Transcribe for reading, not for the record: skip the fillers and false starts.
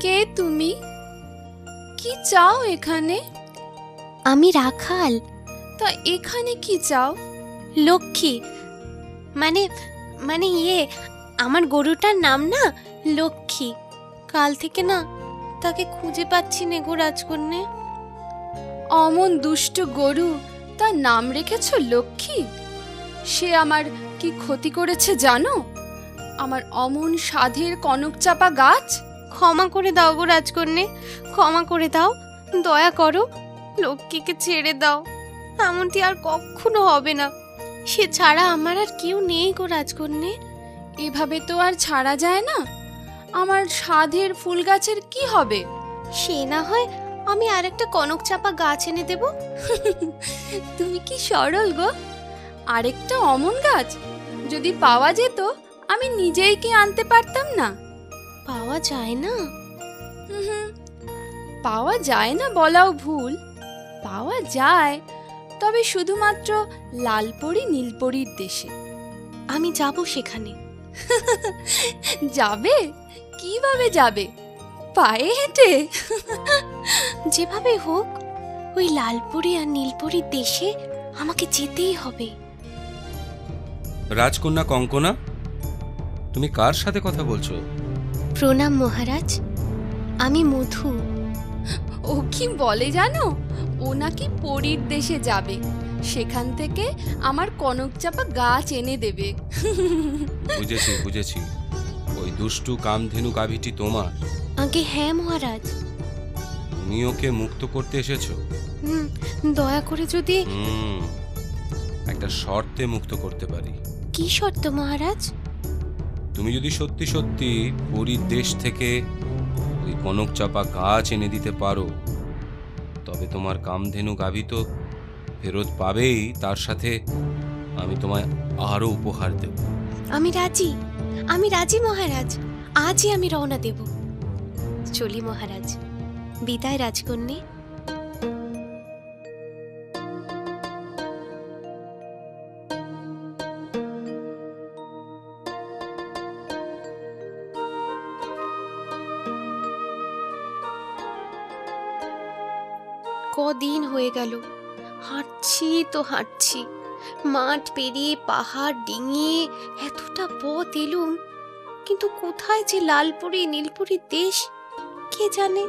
কে তুমি? কি চাও এখানে? আমি রাখাল। তা এখানে কি চাও? লক্ষ্মী, মানে মানে আমার গরুটার নাম না লক্ষ্মী। কাল থেকে না তাকে খুঁজে পাচ্ছি নে গো রাজকন্যে। অমন দুষ্ট গরু, তার নাম রেখেছ লক্ষ্মী? সে আমার কি ক্ষতি করেছে জানো? আমার অমন সাধের কনকচাপা গাছ। ক্ষমা করে দাও গো রাজকন্যে, ক্ষমা করে দাও, দয়া করো, লক্ষ্মীকে ছেড়ে দাও। এমনটি আর কখনো হবে না। সে ছাড়া আমার আর কেউ নেই গো রাজকন্যে। এভাবে তো আর ছাড়া যায় না। আমার সাধের ফুল গাছের কি হবে? সে না হয় আমি আর একটা কনক চাপা গাছ এনে দেব। তুমি কি সরল গো! আরেকটা অমন গাছ যদি পাওয়া যেত, আমি নিজেই কি আনতে পারতাম না? পাওয়া যায় না? পাওয়া যায় না বলাও ভুল। পাওয়া যায়, তবে শুধুমাত্র লালপরি নীলপরির দেশে। আমি যাব সেখানে। যাবে? কিভাবে যাবে? পায়ে হেঁটে? যেভাবে হোক ওই লালপরি আর নীলপরির দেশে আমাকে যেতেই হবে। রাজকন্যা কঙ্কনা, তুমি কার সাথে কথা বলছো? প্রণাম মহারাজ, আমি মধু। ও কি বলে জানো? ও নাকি পরীর দেশে যাবে, সেখান থেকে আমার কনকচাপা গাছ এনে দেবে। বুঝেছি বুঝেছি, ওই দুষ্টু কামধেনু গাভীটি তোমার? আগে হ্যাঁ মহারাজ। তুমি ওকে মুক্ত করতে এসেছো? দয়া করে যদি একটা শর্তে মুক্ত করতে পারি। কি শর্ত মহারাজ? তুমি যদি সত্যি সত্যি পরীর দেশ থেকে ওই কনকচাপা গাছ এনে দিতে পারো, তবে তোমার কামধেনু গাভী তো ফেরত পাবেই, তার সাথে আমি তোমায় আরো উপহার দেব। আমি রাজি, আমি রাজি মহারাজ। আজই আমি রওনা দেব। চলি মহারাজ। বিদায় রাজকন্যে। কদিন হয়ে গেল হাঁটছি তো হাঁটছি, মাঠ পেরিয়ে পাহাড় ডিঙিয়ে এতটা পথ এলুম, কিন্তু কোথায় যে লালপরি নীলপরির দেশ কে জানে।